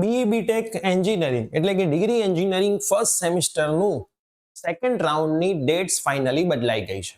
BE BTech engineering એટલે કે degree engineering first સેમિસ્ટરનું second રાઉન્ડની ડેટ્સ ફાઇનલી બદલાઈ ગઈ છે.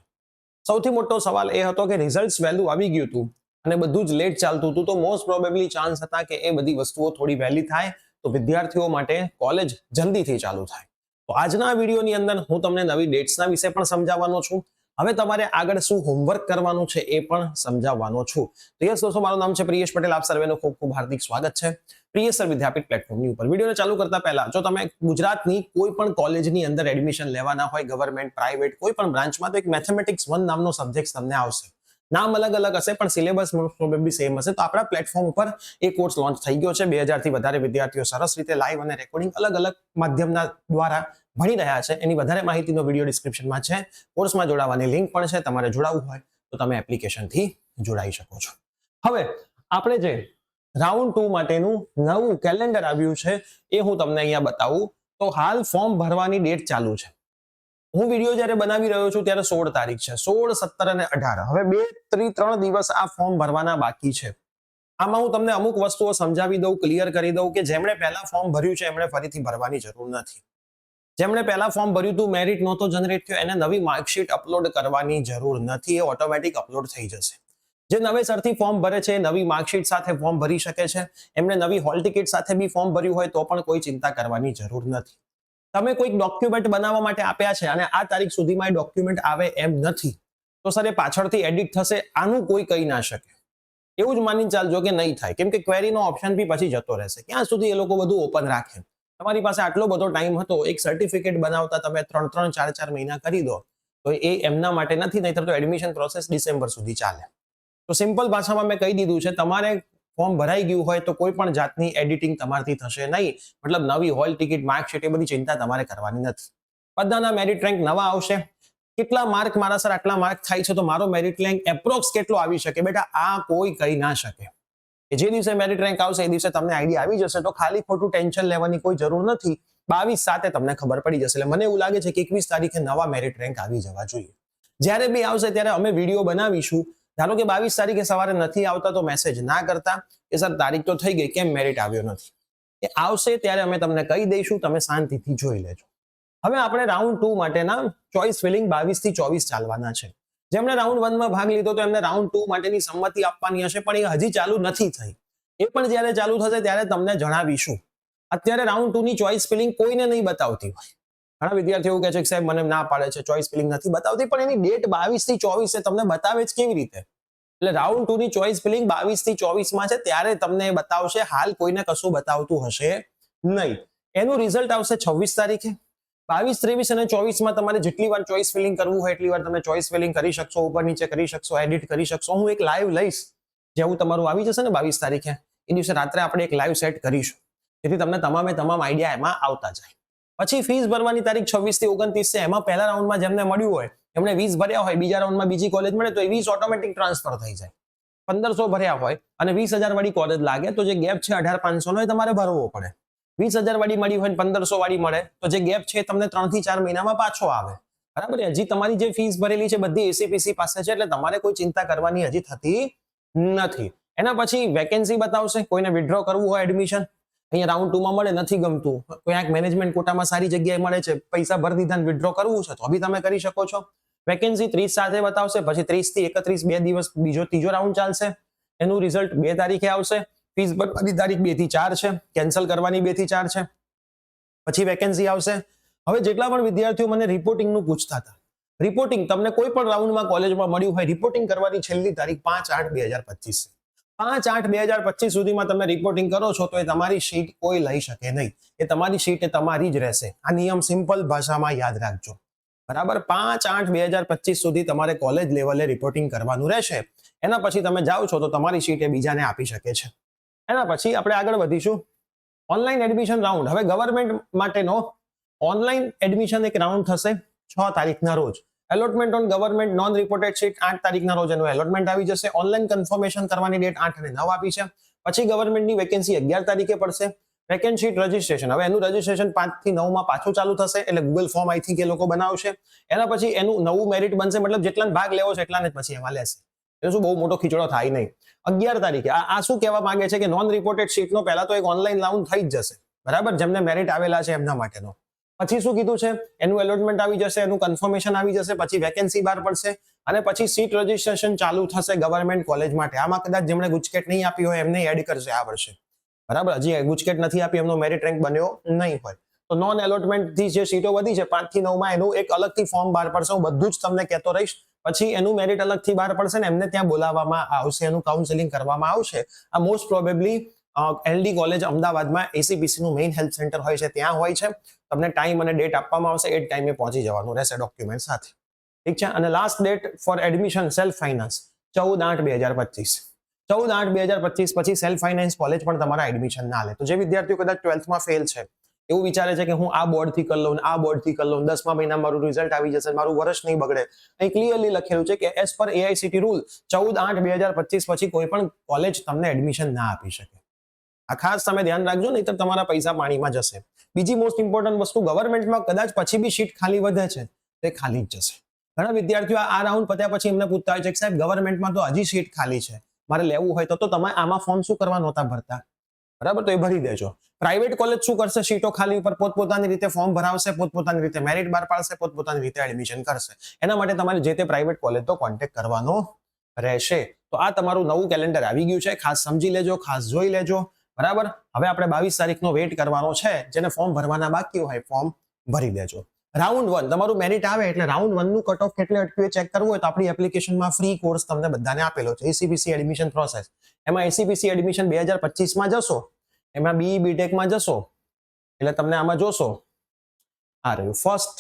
સૌથી મોટો સવાલ એ હતો કે રિઝલ્ટ્સ વહેલું આવી ગયું હતું અને બધું જ લેટ ચાલતું હતું, તો મોસ્ટ પ્રોબેબલી ચાન્સ હતા કે એ બધી વસ્તુઓ થોડી વહેલી થાય તો વિદ્યાર્થીઓ માટે કોલેજ જલ્દીથી ચાલુ થાય. તો આજના વિડીયોની અંદર હું તમને નવી ડેટ્સના વિશે પણ સમજાવવાનો છું. હવે તમારે આગળ શું હોમવર્ક કરવાનું છે એ પણ સમજાવવાનો છું. તો યસ દોસ્તો, મારું નામ છે પ્રિયેશ પટેલ. આપ સર્વેનું ખૂબ ખૂબ હાર્દિક સ્વાગત છે પ્રિયેશ સર વિદ્યાપીઠ પ્લેટફોર્મની ઉપર. વિડીયોને ચાલુ કરતા પહેલા જો તમે ગુજરાતની કોઈ પણ કોલેજની અંદર એડમિશન લેવાના હોય, ગવર્મેન્ટ, પ્રાઇવેટ, કોઈ પણ બ્રાન્ચમાં, તો એક મેથેમેટિક્સ 1 નામનો સબ્જેક્ટ તમને આવશે. નામ અલગ અલગ હશે પણ સિલેબસ પ્રોબેબલી સેમ હશે. તો આપણા પ્લેટફોર્મ ઉપર એ કોર્સ લોન્ચ થઈ ગયો છે. 2000 થી વધારે વિદ્યાર્થીઓ સરસ રીતે લાઈવ અને રેકોર્ડિંગ અલગ અલગ માધ્યમના દ્વારા ભણી રહ્યા છે. એની વધારે માહિતીનો વિડીયો ડિસ્ક્રિપ્શનમાં છે. કોર્સમાં જોડાવાની લિંક પણ છે. તમારે જોડાવવું હોય તો તમે એપ્લિકેશનથી જોડાઈ શકો છો. હવે આપણે જે રાઉન્ડ 2 માટેનું નવું કેલેન્ડર આવ્યું છે એ હું તમને અહીંયા બતાવું. તો હાલ ફોર્મ ભરવાની ડેટ ચાલુ છે. હું વિડીયો જ્યારે બનાવી રહ્યો છું ત્યારે 16 તારીખ છે. 16, 17 અને 18 હવે 2-3 દિવસ આ ફોર્મ ભરવાના બાકી છે. આમાં હું તમને અમુક વસ્તુઓ સમજાવી દઉં, ક્લિયર કરી દઉં કે જેમણે પહેલા ફોર્મ ભર્યું છે એમણે ફરીથી ભરવાની જરૂર નથી. જેમણે પહેલા ફોર્મ ભર્યું હતું, મેરિટ નહોતો જનરેટ થયો, એને નવી માર્કશીટ અપલોડ કરવાની જરૂર નથી. એ ઓટોમેટિક અપલોડ થઈ જશે. જે નવેસરથી ફોર્મ ભરે છે નવી માર્કશીટ સાથે ફોર્મ ભરી શકે છે. એમણે નવી હોલ ટિકિટ સાથે બી ફોર્મ ભર્યું હોય તો પણ કોઈ ચિંતા કરવાની જરૂર નથી. તમે કોઈક ડોક્યુમેન્ટ બનાવવા માટે આપ્યા છે અને આ તારીખ સુધીમાં એ ડોક્યુમેન્ટ આવે એમ નથી, તો સર એ પાછળથી એડિટ થશે. આનું કોઈ કહી ના શકે. એવું જ માની ચાલજો કે નહીં થાય, કેમ કે ક્વેરીનો ઓપ્શન બી પછી જતો રહેશે. ક્યાં સુધી એ લોકો બધું ઓપન રાખે? તમારી પાસે આટલો બધો ટાઈમ હતો, એક સર્ટિફિકેટ બનાવતા તમે 3-3, 4-4 મહિના કરી દો, તો એ એમના માટે નથી. નહીતર તો એડમિશન પ્રોસેસ ડિસેમ્બર સુધી ચાલે. તો સિમ્પલ ભાષામાં મેં કહી દીધું છે, તમારે ફોર્મ ભરાઈ ગયું હોય તો કોઈ પણ જાતની એડિટિંગ તમારથી થશે નહીં. મતલબ નવી હોલ ટિકિટ, માર્કશીટ, એ બધી ચિંતા તમારે કરવાની નથી. બધાના મેરિટ રેન્ક નવા આવશે. કેટલા માર્ક મારા સર આટલા માર્ક થાય છે તો મારો મેરિટ રેન્ક એપ્રોક્સ કેટલો આવી શકે? બેટા આ કોઈ કહી ના શકે. જે દિવસે મેરિટ રેન્ક આવશે એ દિવસે તમને આઈડિયા આવી જશે. તો ખાલી ખોટું ટેન્શન લેવાની કોઈ જરૂર નથી. 22/7 તમને ખબર પડી જશે. એટલે મને એવું લાગે છે કે 21 તારીખે નવા મેરિટ રેન્ક આવી જવા જોઈએ. જ્યારે બી આવશે ત્યારે અમે વિડીયો બનાવીશું. ધારો કે 22 તારીખે સવારે નથી આવતા તો મેસેજ ના કરતા કે સર તારીખ તો થઈ ગઈ, કેમ મેરિટ આવ્યો નથી. એ આવશે ત્યારે અમે તમને કહી દઈશું, તમે શાંતિથી જોઈ લેજો. હવે આપણે રાઉન્ડ 2 માટેના ચોઇસ ફિલિંગ 22 થી 24 ચાલવાના છે. જેમણે રાઉન્ડ 1 માં ભાગ લીધો તો એમને રાઉન્ડ 2 માટેની સંમતિ આપવાની હશે, પણ એ હજી ચાલુ નથી થઈ. એ પણ જ્યારે ચાલુ થશે ત્યારે તમને જણાવીશું. અત્યારે રાઉન્ડ 2 ની ચોઇસ ફિલિંગ કોઈને નહીં બતાવતી હોય. ઘણા વિદ્યાર્થીઓ કહે છે કે સાહેબ મને ના પાડે છે, ચોઇસ ફિલિંગ નથી બતાવતી, પણ એની ડેટ 22 થી 24 છે. તમને બતાવે જ કેવી રીતે? એટલે રાઉન્ડ 2 ની ચોઇસ ફિલિંગ 22 થી 24 માં છે, ત્યારે તમને બતાવશે. હાલ કોઈને કશું બતાવતું હશે નહીં. એનું રિઝલ્ટ આવશે 26 તારીખે. 22, 23 અને 24 માં તમારે જેટલી વાર ચોઇસ ફિલિંગ કરવું હોય એટલી વાર તમે ચોઇસ ફિલિંગ કરી શકશો, ઉપર નીચે કરી શકશો, એડિટ કરી શકશો. હું એક લાઈવ લઈશ જેવું તમારું આવી જશે ને 22 તારીખે, એ દિવસે રાત્રે આપણે એક લાઈવ સેટ કરીશું, જેથી તમને તમામ આઈડિયા એમાં આવતા જાય. પછી ફીસ ભરવાની તારીખ 26 થી 29 છે. એમાં પહેલા રાઉન્ડમાં જેમને મળ્યું હોય એમણે 20 ભર્યા હોય, બીજા રાઉન્ડમાં બીજી કોલેજ મળે તો એ 20 ઓટોમેટિક ટ્રાન્સફર થઈ જાય. 1500 ભર્યા હોય અને 20,000 વાળી કોલેજ લાગે તો જે ગેપ છે 18,500 નો એ તમારે ભરવો પડે. 20,000 વાળી મળી હોય 1500 વાળી મળે તો જે ગેપ છે તમને 3 થી 4 મહિનામાં પાછો આવે. બરાબર? હજી તમારી જે ફીસ ભરેલી છે બધી એસીપીસી પાસે છે, એટલે તમારે કોઈ ચિંતા કરવાની હજી થતી નથી. એના પછી વેકેન્સી બતાવશે. કોઈને વિથડ્રો કરવું હોય એડમિશન, અહીંયા રાઉન્ડ 2 માં મળે, નથી ગમતું, ક્યાંક મેનેજમેન્ટ કોટામાં સારી જગ્યાએ મળે છે, પૈસા ભરી દીધા, વિથડ્રો કરવું છે તો બી તમે કરી શકો છો. વેકેન્સી 30 સાથે બતાવશે. પછી 30 થી 31 2 દિવસ ત્રીજો રાઉન્ડ ચાલશે. એનું રિઝલ્ટ 2 તારીખે આવશે. ફીસ ભરવાની તારીખ 2 થી 4 છે. કેન્સલ કરવાની 2 થી 4 છે. પછી વેકેન્સી આવશે. હવે જેટલા પણ વિદ્યાર્થીઓ મને રિપોર્ટિંગનું પૂછતા હતા, રિપોર્ટિંગ તમને કોઈ પણ રાઉન્ડમાં કોલેજમાં મળ્યું હોય, રિપોર્ટિંગ કરવાની છેલ્લી તારીખ 5/8/2025 છે. 5/8/2025 સુધીમાં તમે રિપોર્ટિંગ કરો છો તો એ તમારી શીટ કોઈ લઈ શકે નહીં. એ તમારી શીટ એ તમારી જ રહેશે. આ નિયમ સિમ્પલ ભાષામાં યાદ રાખજો. બરાબર? 5/8/2025 સુધી તમારે કોલેજ લેવલે રિપોર્ટિંગ કરવાનું રહેશે. એના પછી તમે જાઓ છો તો તમારી શીટ એ બીજાને આપી શકે છે. એના પછી આપણે આગળ વધીશું. Online admission round. હવે ગવર્મેન્ટ માટેનો ઓનલાઈન એડમિશન એક રાઉન્ડ થશે 6 તારીખના રોજ. Allotment on government non reported seat 8 તારીખના રોજ એનું એલોટમેન્ટ આવી જશે. ઓનલાઈન કન્ફર્મેશન કરવાની ડેટ 8 અને 9 આપી છે. પછી ગવર્મેન્ટની વેકેન્સી 11 તારીખે પડશે. Vacant seat registration. હવે એનું રજીસ્ટ્રેશન 5 થી 9 માં પાછું ચાલુ થશે. એટલે ગૂગલ ફોર્મ આઈ થિંક એ લોકો બનાવશે. એના પછી એનું નવું મેરિટ બનશે. મતલબ જેટલાને ભાગ લેવો છે એટલાને જ પછી એમાં લેશે. એટલે શું બહુ મોટો ખીચડો થાય નહીં. 11 તારીખે આ શું કહેવા માંગે છે કે નોન રિપોર્ટેડ સીટનો પહેલા તો એક ઓનલાઈન રાઉન્ડ થઈ જ જશે, બરાબર, જેમને મેરિટ આવેલા છે એમના માટેનો. પછી શું કીધું છે, એનું એલોટમેન્ટ આવી જશે, એનું કન્ફર્મેશન આવી જશે, પછી વેકેન્સી બહાર પડશે અને પછી સીટ રજીસ્ટ્રેશન ચાલુ થશે ગવર્મેન્ટ કોલેજ માટે. આમાં કદાચ જેમણે ગુજકેટ નહીં આપી હોય એમને એડ કરશે આ વર્ષે, બરાબર. હજી ગુજકેટ નથી આપી, એમનો મેરિટ રેન્ક બન્યો નહીં હોય તો નોન એલોટમેન્ટ થી જે સીટો વધી છે 5 થી 9 માં એનું એક અલગથી ફોર્મ બહાર પડશે. હું બધું જ તમને કહેતો રહીશ. પછી એનું મેરિટ અલગથી બહાર પડશે ને એમને ત્યાં બોલાવવામાં આવશે, એનું કાઉન્સેલિંગ કરવામાં આવશે. આ મોસ્ટ પ્રોબેબલી એલડી કોલેજ અમદાવાદમાં એસીપીસી નું મેઇન હેલ્થ સેન્ટર હોય છે ત્યાં હોય છે. તમને ટાઈમ અને ડેટ આપવામાં આવશે, એ ટાઈમે પહોંચી જવાનું રહેશે ડોક્યુમેન્ટ સાથે, ઠીક છે. અને last date four admission self finance 14/8/2025. 14/8/2025 પછી સેલ્ફ ફાઇનાન્સ કોલેજ પણ તમારા એડમિશન ના લે. તો જે વિદ્યાર્થીઓ કદાચ 12થમાં ફેલ છે, એવું વિચારે છે કે હું આ બોર્ડથી કરી લઉં, આ બોર્ડથી કરી લઉં, 10મા મહિનામાં મારું રિઝલ્ટ આવી જશે, મારું વર્ષ નહીં બગડે, અહીં ક્લિયરલી લખેલું છે કે એઝ પર એઆઈસીટી રૂલ 14/8/2025 પછી કોઈ પણ કોલેજ તમને એડમિશન ના આપી શકે. આ ખાસ તમે ધ્યાન રાખજો, નહીં તો તમારા પૈસા પાણીમાં જશે. બીજી મોસ્ટ ઇમ્પોર્ટન્ટ વસ્તુ, ગવર્મેન્ટમાં કદાચ પછી બી સીટ ખાલી વધે છે તે ખાલી જ જશે. ઘણા વિદ્યાર્થીઓ આ રાઉન્ડ પત્યા પછી એમને પૂછતા હોય છે કે સાહેબ ગવર્મેન્ટમાં તો હજી સીટ ખાલી છે, મારે લેવું હોય તો તમે આમાં ફોર્મ શું કરવા નહોતા ભરતા, બરાબર, તો એ ભરી દેજો. પ્રાઇવેટ કોલેજ શું કરશે, સીટો ખાલી ઉપર પોતપોતાની રીતે ફોર્મ ભરાવશે, પોતપોતાની રીતે મેરિટ બહાર પાડશે, પોતપોતાની રીતે એડમિશન કરશે. એના માટે તમારે જે તે પ્રાઇવેટ કોલેજ તો કોન્ટેક્ટ કરવાનો રહેશે. તો આ તમારું નવું કેલેન્ડર આવી ગયું છે, ખાસ સમજી લેજો, ખાસ જોઈ લેજો, બરાબર. હવે આપણે 22 તારીખનો વેઇટ કરવાનો છે. જેને ફોર્મ ભરવાના બાકી હોય ફોર્મ ભરી દેજો. રાઉન્ડ 1 તમારું મેરિટ આવે એટલે રાઉન્ડ 1 નું કટ ઓફ કેટલે અટક્યું ચેક કરવું હોય તો આપણી એપ્લિકેશનમાં ફ્રી કોર્સ તમને બધાને આપેલો છે, એસીપીસી એડમિશન પ્રોસેસ. એમાં એસીપીસી એડમિશન 2025 માં જશો, એમાં બીઈ બીટેક માં જશો એટલે તમને આમાં જોશો આ રહ્યું first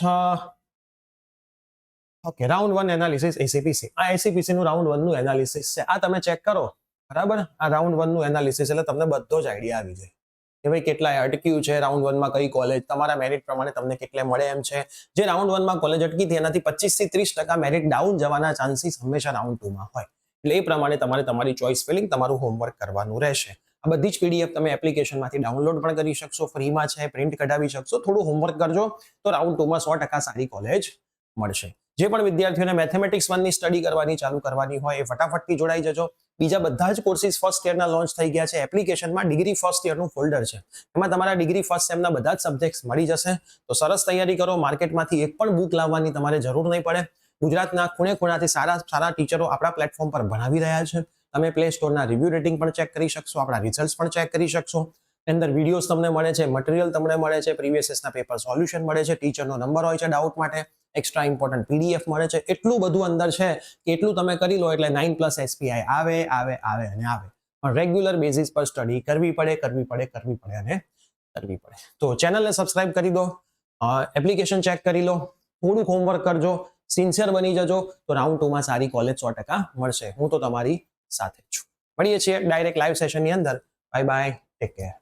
okay round 1 analysis ACPC. આ એસીપીસી નું રાઉન્ડ 1 નું એનાલિસિસ છે. આ તમે ચેક કરો, બરાબર. આ રાઉન્ડ 1 નું એનાલિસિસ એટલે તમને બધો જ આઈડિયા આવી જાય કે ભાઈ કેટલા અટક્યું છે, રાઉન્ડ 1 માં કઈ કોલેજ, તમારા મેરિટ પ્રમાણે તમને કેટલે મળે એમ છે. જે રાઉન્ડ 1 માં કોલેજ અટકી હતી એનાથી 25 થી 30% મેરિટ ડાઉન જવાના ચાન્સીસ હંમેશા રાઉન્ડ 2 માં હોય. એટલે એ પ્રમાણે તમારે તમારી ચોઇસ ફિલિંગ, તમારું હોમવર્ક કરવાનું રહેશે. આ બધી જ પીડીએફ તમે એપ્લિકેશનમાંથી ડાઉનલોડ પણ કરી શકશો, ફ્રીમાં છે, પ્રિન્ટ કઢાવી શકશો. થોડું હોમવર્ક કરજો તો રાઉન્ડ 2 માં 100% સારી કોલેજ મળશે. જે પણ વિદ્યાર્થીઓને મેથેમેટિક્સ 1 ની સ્ટડી કરવાની ચાલુ કરવાની હોય એ ફટાફટથી જોડાઈ જજો. બીજા બધા જ કોર્સિસ ફર્સ્ટ યરના લોન્ચ થઈ ગયા છે. એપ્લિકેશનમાં ડિગ્રી ફર્સ્ટ યરનું ફોલ્ડર છે, એમાં તમારા ડિગ્રી ફર્સ્ટ સેમના બધા જ સબ્જેક્ટ્સ મળી જશે. તો સરસ તૈયારી કરો. માર્કેટમાંથી એક પણ બુક લાવવાની તમારે જરૂર નહીં પડે. ગુજરાતના ખૂણે ખૂણાથી સારા ટીચરો આપણા પ્લેટફોર્મ પર ભણાવી રહ્યા છે. તમે પ્લે સ્ટોરના રિવ્યુ રેટિંગ પણ ચેક કરી શકશો, આપણા રિઝલ્ટ પણ ચેક કરી શકશો. અંદર વિડીયોઝ તમને મળે છે, મટીરિયલ તમને મળે છે, પ્રીવિયસ યર્સના પેપર સોલ્યુશન મળે છે, ટીચરનો નંબર હોય છે ડાઉટ માટે, એક્સ્ટ્રા ઇમ્પોર્ટન્ટ પીડીએફ મળે છે. એટલું બધું અંદર છે કે એટલું તમે કરી લો એટલે 9+ SPI આવે અને આવે. પણ રેગ્યુલર બેઝિસ પર સ્ટડી કરવી પડે અને કરવી પડે. તો ચેનલને સબસ્ક્રાઇબ કરી દો, એપ્લિકેશન ચેક કરી લો, થોડુંક હોમવર્ક કરજો, સિન્સિયર બની જજો તો રાઉન્ડ 2 માં સારી કોલેજ 100% મળશે. હું તો તમારી સાથે જ છું. મળીએ છીએ ડાયરેક્ટ લાઈવ સેશનની અંદર. Bye bye, take care.